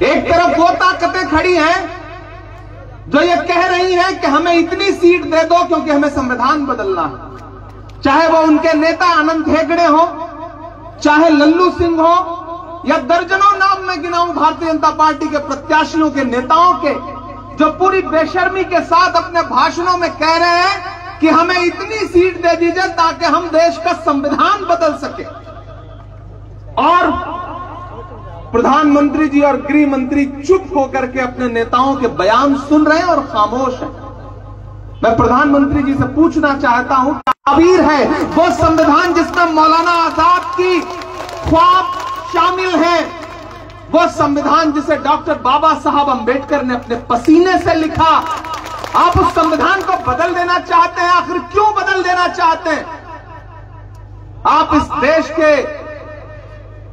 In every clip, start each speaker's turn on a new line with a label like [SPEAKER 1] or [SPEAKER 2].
[SPEAKER 1] एक तरफ वो ताकतें खड़ी हैं जो ये कह रही हैं कि हमें इतनी सीट दे दो क्योंकि हमें संविधान बदलना है, चाहे वो उनके नेता अनंत हेगड़े हो, चाहे लल्लू सिंह हो, या दर्जनों नाम में गिनाऊं भारतीय जनता पार्टी के प्रत्याशियों के नेताओं के, जो पूरी बेशर्मी के साथ अपने भाषणों में कह रहे हैं कि हमें इतनी सीट दे दीजिए ताकि हम देश का संविधान बदल सके। और प्रधानमंत्री जी और गृह मंत्री चुप होकर के अपने नेताओं के बयान सुन रहे हैं और खामोश हैं। मैं प्रधानमंत्री जी से पूछना चाहता हूं, ताबीर है वो संविधान जिसमें मौलाना आजाद की ख्वाब शामिल है, वो संविधान जिसे डॉक्टर बाबा साहब अंबेडकर ने अपने पसीने से लिखा, आप उस संविधान को बदल देना चाहते हैं। आखिर क्यों बदल देना चाहते हैं? आप इस देश के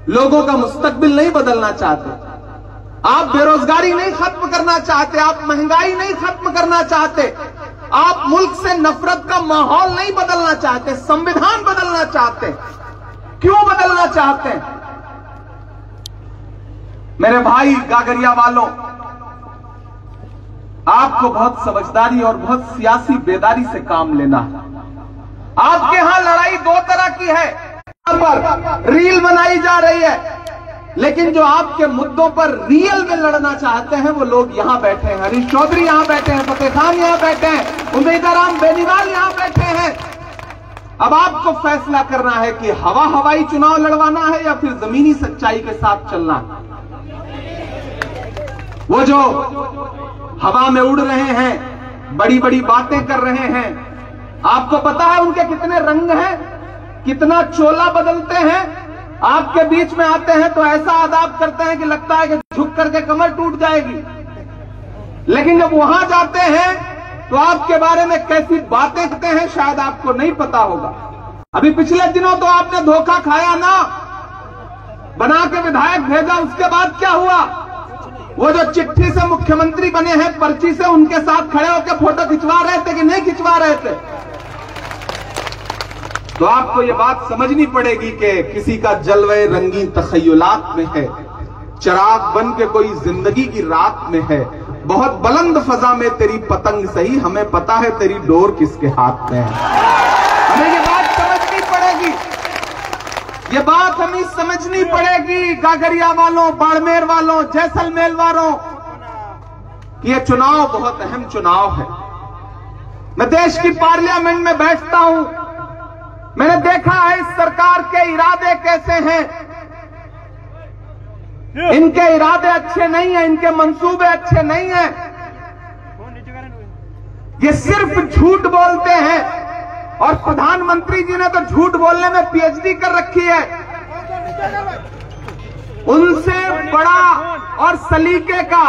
[SPEAKER 1] लोगों का मुस्तकबिल नहीं बदलना चाहते, आप बेरोजगारी नहीं खत्म करना चाहते, आप महंगाई नहीं खत्म करना चाहते, आप मुल्क से नफरत का माहौल नहीं बदलना चाहते, संविधान बदलना चाहते हैं। क्यों बदलना चाहते हैं? मेरे भाई गागरिया वालों, आपको बहुत समझदारी और बहुत सियासी बेदारी से काम लेना है। आपके यहां लड़ाई दो तरह की है, पर रील बनाई जा रही है, लेकिन जो आपके मुद्दों पर रियल में लड़ना चाहते हैं वो लोग यहां बैठे हैं। हरीश चौधरी यहां बैठे हैं, फतेह खान यहां बैठे हैं, उम्मीदवार बेनीवाल यहां बैठे हैं। अब आपको फैसला करना है कि हवाई चुनाव लड़वाना है या फिर जमीनी सच्चाई के साथ चलना है। वो जो हवा में उड़ रहे हैं, बड़ी बड़ी बातें कर रहे हैं, आपको पता है उनके कितने रंग हैं, कितना चोला बदलते हैं। आपके बीच में आते हैं तो ऐसा आदाब करते हैं कि लगता है कि झुक करके कमर टूट जाएगी, लेकिन जब वहां जाते हैं तो आपके बारे में कैसी बातें करते हैं शायद आपको नहीं पता होगा। अभी पिछले दिनों तो आपने धोखा खाया ना, बना के विधायक भेजा, उसके बाद क्या हुआ? वो जो चिट्ठी से मुख्यमंत्री बने हैं, पर्ची से, उनके साथ खड़े होकर फोटो खिंचवा रहे थे कि नहीं खिंचवा रहे थे? तो आपको ये बात समझनी पड़ेगी कि किसी का जलवे रंगीन तखय्युलात में है, चिराग बन के कोई जिंदगी की रात में है। बहुत बुलंद फजा में तेरी पतंग सही, हमें पता है तेरी डोर किसके हाथ में है। हमें ये बात समझनी पड़ेगी, ये बात हमें समझनी पड़ेगी गागरिया वालों, बाड़मेर वालों, जैसलमेर वालों, कि ये चुनाव बहुत अहम चुनाव है। मैं देश की पार्लियामेंट में बैठता हूं, मैंने देखा है इस सरकार के इरादे कैसे हैं। इनके इरादे अच्छे नहीं हैं, इनके मंसूबे अच्छे नहीं हैं। ये सिर्फ झूठ बोलते हैं, और प्रधानमंत्री जी ने तो झूठ बोलने में पीएचडी कर रखी है। उनसे बड़ा और सलीके का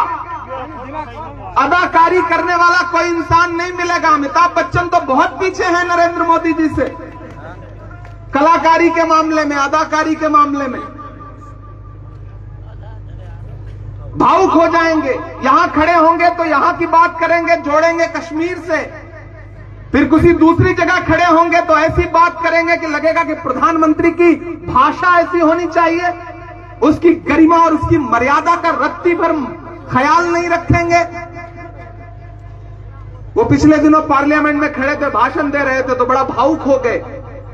[SPEAKER 1] अदाकारी करने वाला कोई इंसान नहीं मिलेगा। अमिताभ बच्चन तो बहुत पीछे हैं नरेंद्र मोदी जी से, कलाकारी के मामले में, अदाकारी के मामले में। भावुक हो जाएंगे, यहां खड़े होंगे तो यहां की बात करेंगे, जोड़ेंगे कश्मीर से, फिर किसी दूसरी जगह खड़े होंगे तो ऐसी बात करेंगे कि लगेगा कि प्रधानमंत्री की भाषा ऐसी होनी चाहिए, उसकी गरिमा और उसकी मर्यादा का रत्ती भर ख्याल नहीं रखेंगे। वो पिछले दिनों पार्लियामेंट में खड़े थे, भाषण दे रहे थे, तो बड़ा भावुक हो गए।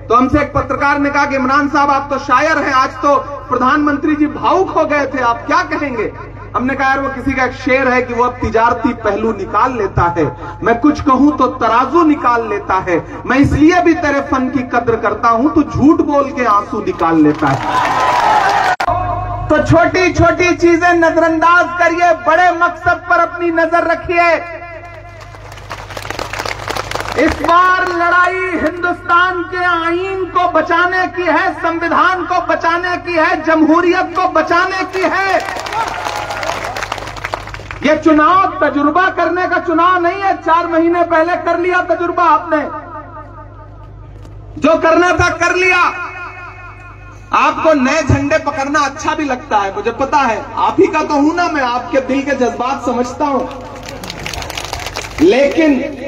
[SPEAKER 1] तो हमसे एक पत्रकार ने कहा कि इमरान साहब आप तो शायर हैं, आज तो प्रधानमंत्री जी भावुक हो गए थे, आप क्या कहेंगे? हमने कहा यार वो किसी का एक शेर है कि वो अब तिजारती पहलू निकाल लेता है, मैं कुछ कहूं तो तराजू निकाल लेता है, मैं इसलिए भी तेरे फन की कद्र करता हूं, तो झूठ बोल के आंसू निकाल लेता है। तो छोटी छोटी चीजें नजरअंदाज करिए, बड़े मकसद पर अपनी नजर रखिए। इस बार लड़ाई हिंदुस्तान के आईन को बचाने की है, संविधान को बचाने की है, जमहूरियत को बचाने की है। ये चुनाव तजुर्बा करने का चुनाव नहीं है। 4 महीने पहले कर लिया तजुर्बा आपने, जो करना था कर लिया। आपको नए झंडे पकड़ना अच्छा भी लगता है, मुझे पता है, आप ही का तो हूं ना मैं, आपके दिल के जज्बात समझता हूं, लेकिन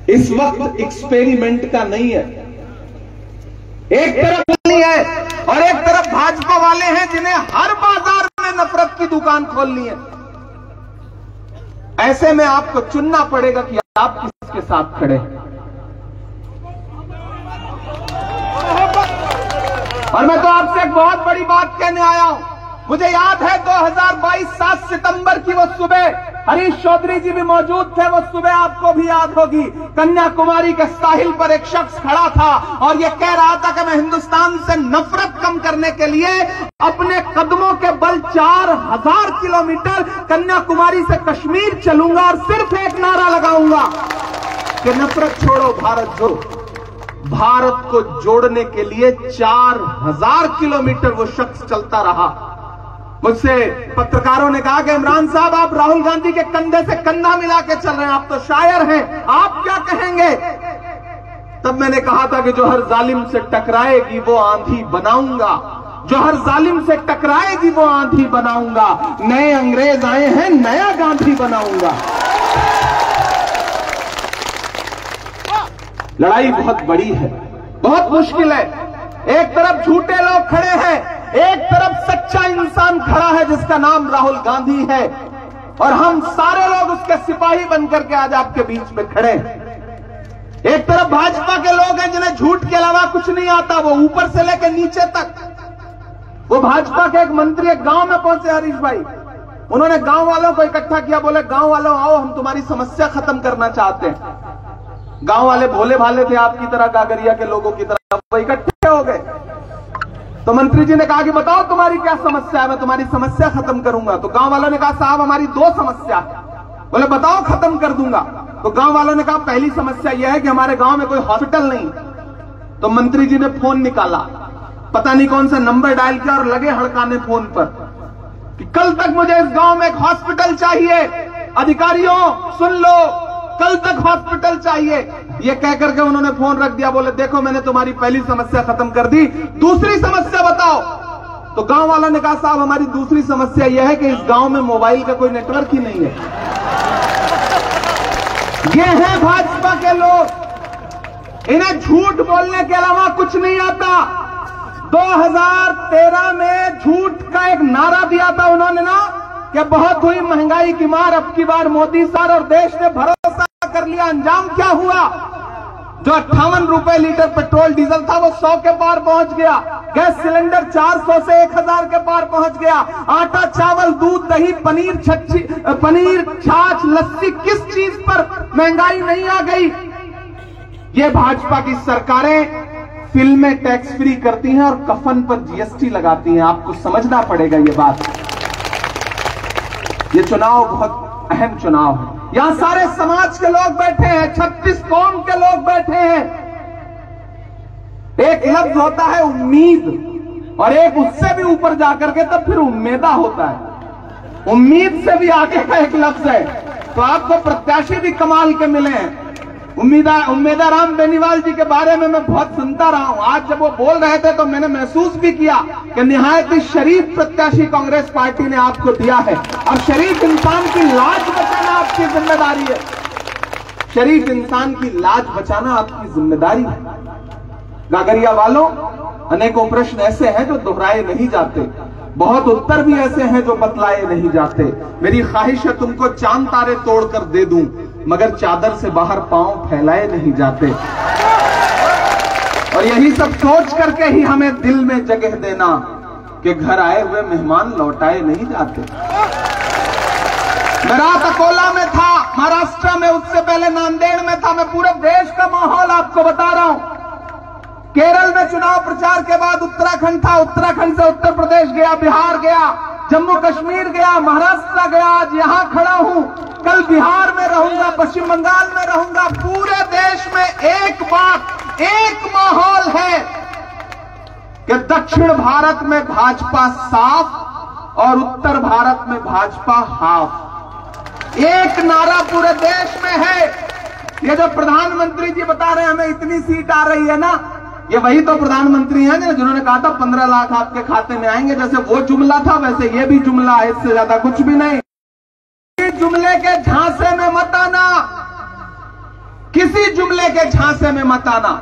[SPEAKER 1] इस वक्त एक्सपेरिमेंट का नहीं है। एक तरफ नहीं है और एक तरफ भाजपा वाले हैं जिन्हें हर बाजार में में नफरत की दुकान खोलनी है। ऐसे में आपको चुनना पड़ेगा कि आप किसके साथ खड़े हैं। और मैं तो आपसे एक बहुत बड़ी बात कहने आया हूं। मुझे याद है 2022 7 सितंबर की वो सुबह, हरीश चौधरी जी भी मौजूद थे। वो सुबह आपको भी याद होगी, कन्याकुमारी के साहिल पर एक शख्स खड़ा था और ये कह रहा था कि मैं हिंदुस्तान से नफरत कम करने के लिए अपने कदमों के बल 4000 किलोमीटर कन्याकुमारी से कश्मीर चलूंगा और सिर्फ एक नारा लगाऊंगा कि नफरत छोड़ो, भारत जोड़ो। भारत को जोड़ने के लिए 4000 किलोमीटर वो शख्स चलता रहा। मुझसे पत्रकारों ने कहा कि इमरान साहब, आप राहुल गांधी के कंधे से कंधा मिला के चल रहे हैं, आप तो शायर हैं, आप क्या कहेंगे? तब मैंने कहा था कि जो हर जालिम से टकराएगी वो आंधी बनाऊंगा, जो हर जालिम से टकराएगी वो आंधी बनाऊंगा। नए अंग्रेज आए हैं, नया गांधी बनाऊंगा। लड़ाई बहुत बड़ी है, बहुत मुश्किल है। एक तरफ झूठे लोग खड़े हैं, एक तरफ सच्चा इंसान खड़ा है जिसका नाम राहुल गांधी है, और हम सारे लोग उसके सिपाही बनकर के आज आपके बीच में खड़े हैं। एक तरफ भाजपा के लोग हैं जिन्हें झूठ के अलावा कुछ नहीं आता, वो ऊपर से लेकर नीचे तक। वो भाजपा के एक मंत्री एक गांव में पहुंचे, हरीश भाई, उन्होंने गांव वालों को इकट्ठा किया, बोले गांव वालों आओ, हम तुम्हारी समस्या खत्म करना चाहते हैं। गांव वाले भोले भाले थे, आपकी तरह, गागरिया के लोगों की तरह, वो इकट्ठे हो गए। तो मंत्री जी ने कहा कि बताओ तुम्हारी क्या समस्या है, मैं तुम्हारी समस्या खत्म करूंगा। तो गांव वालों ने कहा साहब हमारी 2 समस्या है। बोले बताओ, खत्म कर दूंगा। तो गांव वालों ने कहा पहली समस्या यह है कि हमारे गांव में कोई हॉस्पिटल नहीं। तो मंत्री जी ने फोन निकाला, पता नहीं कौन सा नंबर डायल किया और लगे हड़काने फोन पर कि कल तक मुझे इस गांव में एक हॉस्पिटल चाहिए, अधिकारियों सुन लो, कल तक हॉस्पिटल चाहिए। ये कह करके उन्होंने फोन रख दिया। बोले देखो मैंने तुम्हारी पहली समस्या खत्म कर दी, दूसरी समस्या बताओ। तो गांव वालों ने कहा साहब हमारी दूसरी समस्या यह है कि इस गांव में मोबाइल का कोई नेटवर्क ही नहीं है। ये है भाजपा के लोग, इन्हें झूठ बोलने के अलावा कुछ नहीं आता। 2013 में झूठ का एक नारा दिया था उन्होंने ना, कि बहुत हुई महंगाई की मार, अब की बार मोदी सर, और देश ने भरोसा कर लिया। अंजाम क्या हुआ? जो 58 रुपए लीटर पेट्रोल डीजल था वो 100 के पार पहुंच गया। गैस सिलेंडर 400 से 1000 के पार पहुंच गया। आटा, चावल, दूध, दही, पनीर, छाछ, लस्सी, किस चीज पर महंगाई नहीं आ गई? ये भाजपा की सरकारें फिल्में टैक्स फ्री करती हैं और कफन पर जीएसटी लगाती हैं। आपको समझना पड़ेगा ये बात। ये चुनाव बहुत अहम चुनाव है। यहां सारे समाज के लोग बैठे हैं, 36 कौम के लोग बैठे हैं। एक लफ्ज होता है उम्मीद, और एक उससे भी ऊपर जाकर के तब फिर उम्मीदा होता है। उम्मीद से भी आगे का एक लफ्ज है। तो आपको प्रत्याशी भी कमाल के मिले हैं। उम्मीदा राम बेनीवाल जी के बारे में मैं बहुत सुनता रहा हूं। आज जब वो बोल रहे थे तो मैंने महसूस भी किया कि निहायत ही शरीफ प्रत्याशी कांग्रेस पार्टी ने आपको दिया है, और शरीफ इंसान की लाज बचाना आपकी जिम्मेदारी है। शरीफ इंसान की लाज बचाना आपकी जिम्मेदारी है। गागरिया वालों, अनेकों प्रश्न ऐसे हैं जो दोहराए नहीं जाते, बहुत उत्तर भी ऐसे हैं जो बतलाए नहीं जाते। मेरी ख्वाहिश है तुमको चांद तारे तोड़कर दे दूं, मगर चादर से बाहर पांव फैलाए नहीं जाते। और यही सब सोच करके ही हमें दिल में जगह देना कि घर आए हुए मेहमान लौटाए नहीं जाते। मैं रात अकोला में था, महाराष्ट्र में, उससे पहले नांदेड़ में था। मैं पूरे देश का माहौल आपको बता रहा हूं। केरल में चुनाव प्रचार के बाद उत्तराखंड था, उत्तराखंड से उत्तर प्रदेश गया, बिहार गया, जम्मू कश्मीर गया, महाराष्ट्र गया, आज यहां खड़ा हूं। कल बिहार में रहूंगा, पश्चिम बंगाल में रहूंगा। पूरे देश में एक बात, एक माहौल है कि दक्षिण भारत में भाजपा साफ और उत्तर भारत में भाजपा हाफ। एक नारा पूरे देश में है। ये जो प्रधानमंत्री जी बता रहे हैं हमें इतनी सीट आ रही है ना, ये वही तो प्रधानमंत्री हैं जिन्होंने कहा था 15 लाख आपके खाते में आएंगे। जैसे वो जुमला था वैसे ये भी जुमला है, इससे ज्यादा कुछ भी नहीं। जुमले के झांसे में मत आना, किसी जुमले के झांसे में मत आना।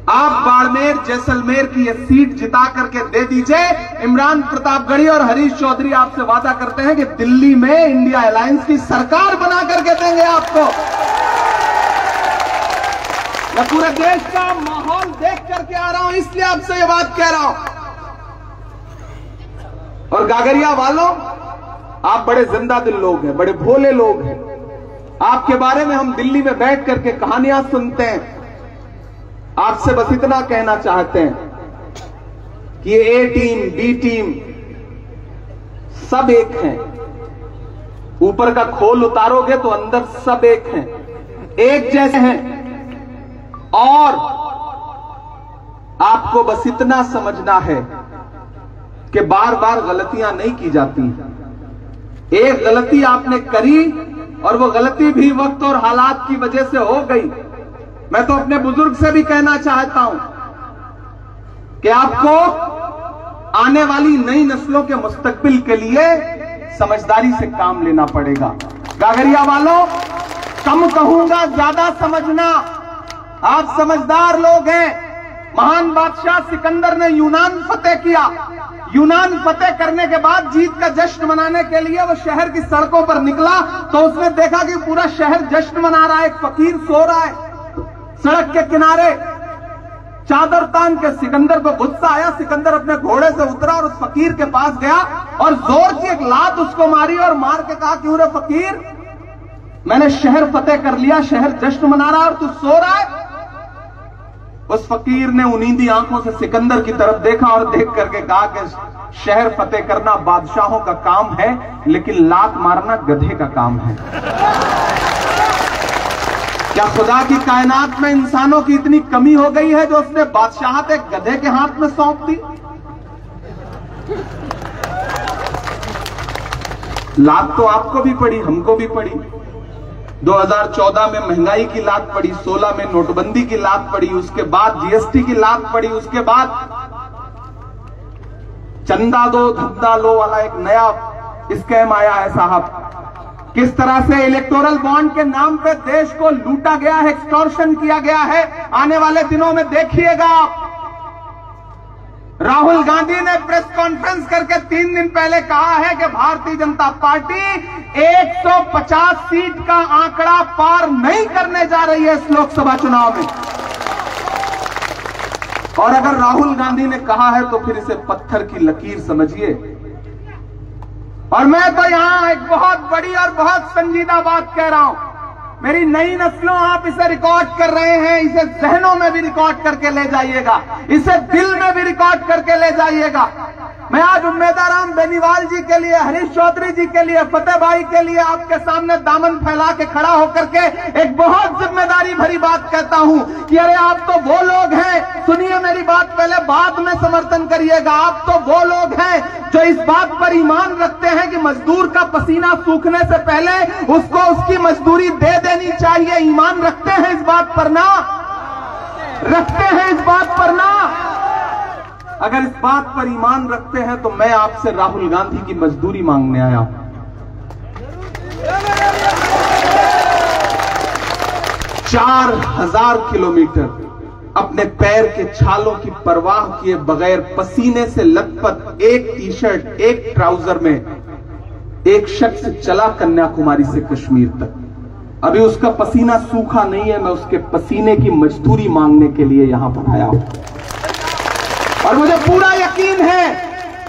[SPEAKER 1] आप बाड़मेर, जैसलमेर की ये सीट जिता करके दे दीजिए, इमरान प्रतापगढ़ी और हरीश चौधरी आपसे वादा करते हैं कि दिल्ली में इंडिया अलायंस की सरकार बना करके देंगे आपको। मैं पूरे देश का माहौल देख करके आ रहा हूं, इसलिए आपसे ये बात कह रहा हूं। और गागरिया वालों, आप बड़े जिंदा दिल लोग हैं, बड़े भोले लोग हैं। आपके बारे में हम दिल्ली में बैठ करके कहानियां सुनते हैं। आपसे बस इतना कहना चाहते हैं कि ये ए टीम, बी टीम सब एक हैं। ऊपर का खोल उतारोगे तो अंदर सब एक हैं, एक जैसे हैं। और आपको बस इतना समझना है कि बार बार गलतियां नहीं की जाती। एक गलती आपने करी और वो गलती भी वक्त और हालात की वजह से हो गई। मैं तो अपने बुजुर्ग से भी कहना चाहता हूं कि आपको आने वाली नई नस्लों के मुस्तकबिल के लिए समझदारी से काम लेना पड़ेगा। गागरिया वालों, कम कहूंगा, ज्यादा समझना। आप समझदार लोग हैं। महान बादशाह सिकंदर ने यूनान फतेह किया। यूनान फतेह करने के बाद जीत का जश्न मनाने के लिए वो शहर की सड़कों पर निकला तो उसने देखा कि पूरा शहर जश्न मना रहा है। एक फकीर सो रहा है सड़क के किनारे, चादर तान के। सिकंदर को गुस्सा आया। सिकंदर अपने घोड़े से उतरा और उस फकीर के पास गया और जोर की एक लात उसको मारी और मार के कहा, क्यों रे फकीर, मैंने शहर फतेह कर लिया, शहर जश्न मना रहा और तू सो रहा है। उस फकीर ने उनींदी आंखों से सिकंदर की तरफ देखा और देख करके कहा कि शहर फतेह करना बादशाहों का काम है, लेकिन लात मारना गधे का काम है। क्या खुदा की कायनात में इंसानों की इतनी कमी हो गई है जो उसने बादशाहत एक गधे के हाथ में सौंप दी? लात तो आपको भी पड़ी, हमको भी पड़ी। 2014 में महंगाई की लात पड़ी, 16 में नोटबंदी की लात पड़ी, उसके बाद जीएसटी की लात पड़ी, उसके बाद चंदा दो धंधा लो वाला एक नया स्कैम आया है साहब। किस तरह से इलेक्टोरल बॉन्ड के नाम पे देश को लूटा गया है, एक्सटॉर्शन किया गया है। आने वाले दिनों में देखिएगा आप। राहुल गांधी ने प्रेस कॉन्फ्रेंस करके 3 दिन पहले कहा है कि भारतीय जनता पार्टी 150 सीट का आंकड़ा पार नहीं करने जा रही है इस लोकसभा चुनाव में। और अगर राहुल गांधी ने कहा है तो फिर इसे पत्थर की लकीर समझिए। और मैं तो यहां एक बहुत बड़ी और बहुत संजीदा बात कह रहा हूं। मेरी नई नस्लों, आप इसे रिकॉर्ड कर रहे हैं, इसे जहनों में भी रिकॉर्ड करके ले जाइएगा, इसे दिल में भी रिकॉर्ड करके ले जाइएगा। मैं आज उम्मेदाराम बेनीवाल जी के लिए, हरीश चौधरी जी के लिए, फतेह भाई के लिए आपके सामने दामन फैला के खड़ा होकर के एक बहुत जिम्मेदारी भरी बात कहता हूं कि अरे आप तो वो लोग हैं, सुनिए मेरी बात पहले, बाद में समर्थन करिएगा। आप तो वो लोग हैं जो इस बात पर ईमान रखते हैं कि मजदूर का पसीना सूखने से पहले उसको उसकी मजदूरी दे देनी चाहिए। ईमान रखते हैं इस बात पर ना? रखते हैं इस बात पर ना? अगर इस बात पर ईमान रखते हैं तो मैं आपसे राहुल गांधी की मजदूरी मांगने आया हूं। 4000 किलोमीटर अपने पैर के छालों की परवाह किए बगैर, पसीने से लथपथ एक टी-शर्ट, एक ट्राउजर में एक शख्स चला कन्याकुमारी से कश्मीर तक। अभी उसका पसीना सूखा नहीं है। मैं उसके पसीने की मजदूरी मांगने के लिए यहां पर आया हूं। और मुझे पूरा यकीन है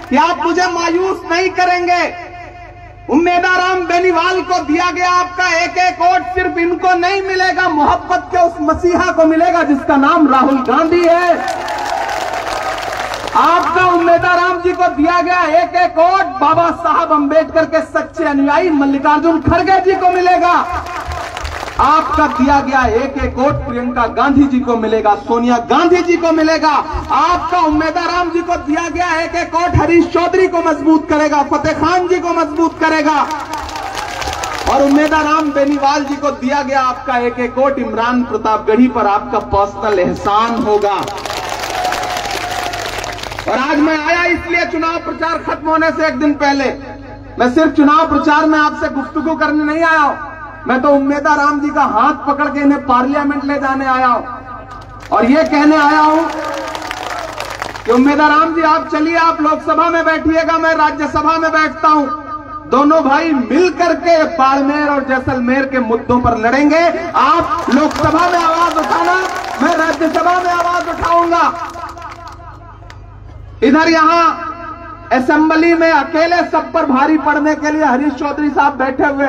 [SPEAKER 1] कि आप मुझे मायूस नहीं करेंगे। उम्मेदाराम बेनीवाल को दिया गया आपका एक एक वोट सिर्फ इनको नहीं मिलेगा, मोहब्बत के उस मसीहा को मिलेगा जिसका नाम राहुल गांधी है। आपका उम्मेदाराम जी को दिया गया एक एक वोट बाबा साहब अंबेडकर के सच्चे अनुयायी मल्लिकार्जुन खड़गे जी को मिलेगा। आपका दिया गया एक एक वोट प्रियंका गांधी जी को मिलेगा, सोनिया गांधी जी को मिलेगा। आपका उम्मेदाराम जी को दिया गया एक एक वोट हरीश चौधरी को मजबूत करेगा, फतेह खान जी को मजबूत करेगा। और उम्मेदाराम बेनीवाल जी को दिया गया आपका एक एक वोट इमरान प्रतापगढ़ी पर आपका पर्सनल एहसान होगा। और आज मैं आया इसलिए चुनाव प्रचार खत्म होने से एक दिन पहले, मैं सिर्फ चुनाव प्रचार में आपसे गुफ्तगू करने नहीं आया हूं, मैं तो उम्मेदाराम जी का हाथ पकड़ के इन्हें पार्लियामेंट ले जाने आया हूं। और ये कहने आया हूं कि उम्मेदाराम जी आप चलिए, आप लोकसभा में बैठिएगा, मैं राज्यसभा में बैठता हूं, दोनों भाई मिल करके बाड़मेर और जैसलमेर के मुद्दों पर लड़ेंगे। आप लोकसभा में आवाज उठाना, मैं राज्यसभा में आवाज उठाऊंगा। इधर यहां असेंबली में अकेले सब पर भारी पड़ने के लिए हरीश चौधरी साहब बैठे हुए।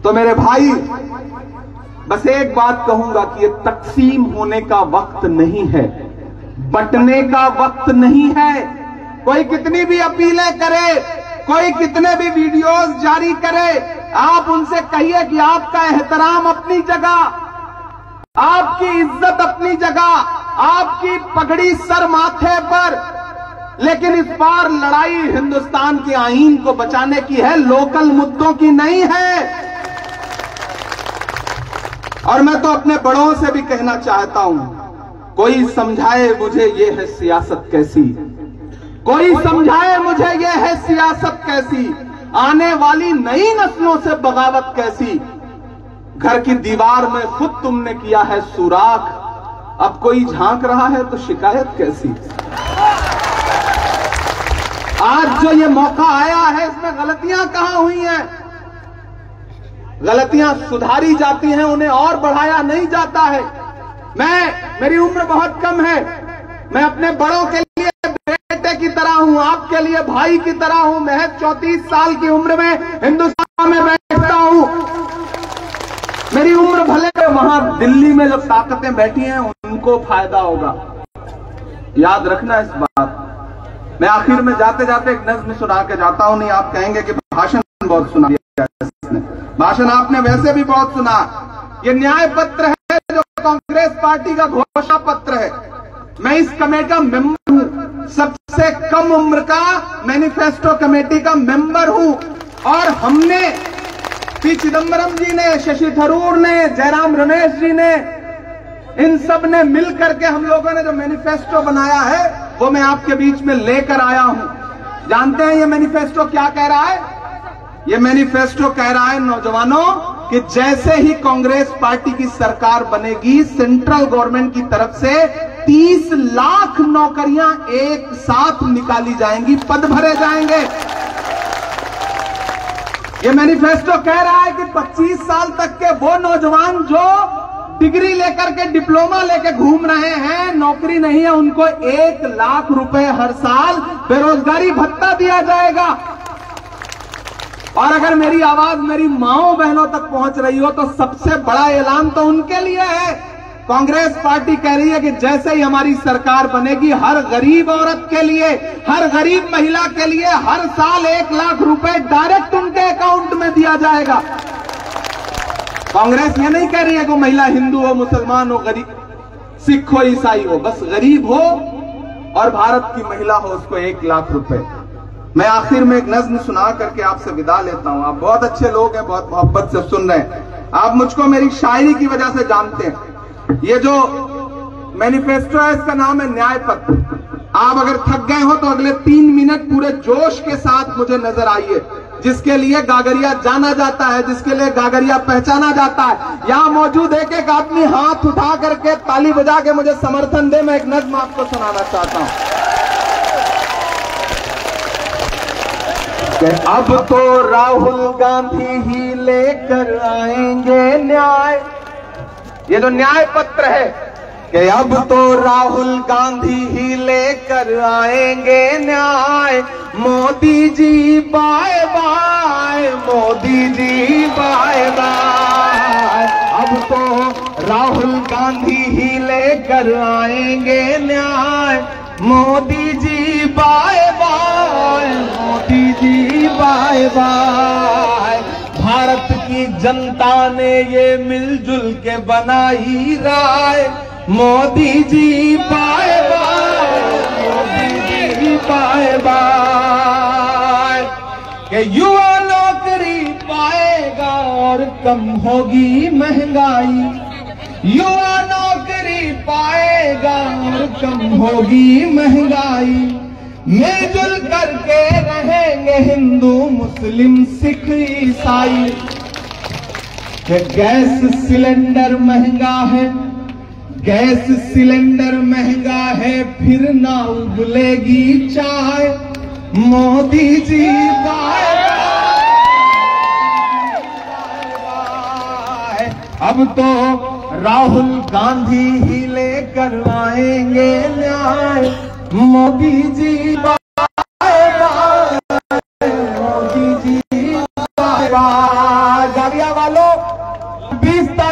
[SPEAKER 1] तो मेरे भाई, बस एक बात कहूंगा कि ये तकसीम होने का वक्त नहीं है, बंटने का वक्त नहीं है। कोई कितनी भी अपीलें करे, कोई कितने भी वीडियोस जारी करे, आप उनसे कहिए कि आपका एहतराम अपनी जगह, आपकी इज्जत अपनी जगह, आपकी पगड़ी सर माथे पर, लेकिन इस बार लड़ाई हिंदुस्तान के आईन को बचाने की है, लोकल मुद्दों की नहीं है। और मैं तो अपने बड़ों से भी कहना चाहता हूं, कोई समझाए मुझे ये है सियासत कैसी, कोई समझाए मुझे ये है सियासत कैसी, आने वाली नई नस्लों से बगावत कैसी। घर की दीवार में खुद तुमने किया है सुराख, अब कोई झांक रहा है तो शिकायत कैसी। आज जो ये मौका आया है, इसमें गलतियां कहां हुई हैं? गलतियां सुधारी जाती हैं, उन्हें और बढ़ाया नहीं जाता है। मेरी उम्र बहुत कम है, मैं अपने बड़ों के लिए बेटे की तरह हूं, आपके लिए भाई की तरह हूं। महज 34 साल की उम्र में हिंदुस्तान में बैठता हूं। मेरी उम्र भले वहां दिल्ली में जो ताकतें बैठी हैं उनको फायदा होगा, याद रखना इस बात। मैं आखिर में जाते जाते एक नज्म सुना के जाता हूं, नहीं आप कहेंगे कि भाषण बहुत सुना दिया इसने। भाषण आपने वैसे भी बहुत सुना। ये न्याय पत्र है जो कांग्रेस पार्टी का घोषणा पत्र है। मैं इस कमेटी का मेंबर हूं, सबसे कम उम्र का मैनिफेस्टो कमेटी का मेंबर हूं। और हमने, पी चिदंबरम जी ने, शशि थरूर ने, जयराम रमेश जी ने, इन सब ने मिलकर के हम लोगों ने जो मैनिफेस्टो बनाया है वो मैं आपके बीच में लेकर आया हूं। जानते हैं ये मैनिफेस्टो क्या कह रहा है? ये मैनिफेस्टो कह रहा है नौजवानों कि जैसे ही कांग्रेस पार्टी की सरकार बनेगी, सेंट्रल गवर्नमेंट की तरफ से 30 लाख नौकरियां एक साथ निकाली जाएंगी, पद भरे जाएंगे। ये मैनिफेस्टो कह रहा है कि 25 साल तक के वो नौजवान जो डिग्री लेकर के, डिप्लोमा लेकर घूम रहे हैं, नौकरी नहीं है, उनको 1 लाख रुपए हर साल बेरोजगारी भत्ता दिया जाएगा। और अगर मेरी आवाज मेरी माओ बहनों तक पहुंच रही हो तो सबसे बड़ा ऐलान तो उनके लिए है। कांग्रेस पार्टी कह रही है कि जैसे ही हमारी सरकार बनेगी, हर गरीब औरत के लिए, हर गरीब महिला के लिए हर साल 1 लाख रुपए डायरेक्ट उनके अकाउंट में दिया जाएगा। कांग्रेस ये नहीं कह रही है कि महिला हिंदू हो, मुसलमान हो, गरीब, सिख हो, ईसाई हो, बस गरीब हो और भारत की महिला हो, उसको 1 लाख रुपए। मैं आखिर में एक नज्म सुना करके आपसे विदा लेता हूं। आप बहुत अच्छे लोग हैं, बहुत मोहब्बत से सुन रहे हैं। आप मुझको मेरी शायरी की वजह से जानते हैं। ये जो मैनिफेस्टो है इसका नाम है न्याय पत्र। आप अगर थक गए हो तो अगले 3 मिनट पूरे जोश के साथ मुझे नजर आइए। जिसके लिए गागरिया जाना जाता है, जिसके लिए गागरिया पहचाना जाता है, यहां मौजूद एक एक आदमी हाथ उठा करके ताली बजा के मुझे समर्थन दे। मैं एक नज्म आपको सुनाना चाहता हूं कि अब तो राहुल गांधी ही लेकर आएंगे न्याय। ये जो न्याय पत्र है कि अब तो राहुल गांधी ही लेकर आएंगे न्याय। Modi ji bye bye, Modi ji bye bye. अब तो राहुल गांधी ही लेकर आएंगे न्याय। Modi ji bye bye, Modi ji bye bye. Bharat की जनता ने ये मिलजुल के बनाई राय। Modi ji bye bye, Modi ji bye bye. कि युवा नौकरी पाएगा और कम होगी महंगाई। युवा नौकरी पाएगा और कम होगी महंगाई। मिलजुल करके रहेंगे हिंदू, मुस्लिम, सिख, ईसाई। कि गैस सिलेंडर महंगा है, गैस सिलेंडर महंगा है फिर ना उबलेगी चाय, मोदी जी बाय बाय। अब तो राहुल गांधी ही लेकर आएंगे न्याय, Modi ji bye bye, Modi ji bye bye. जाविया वालों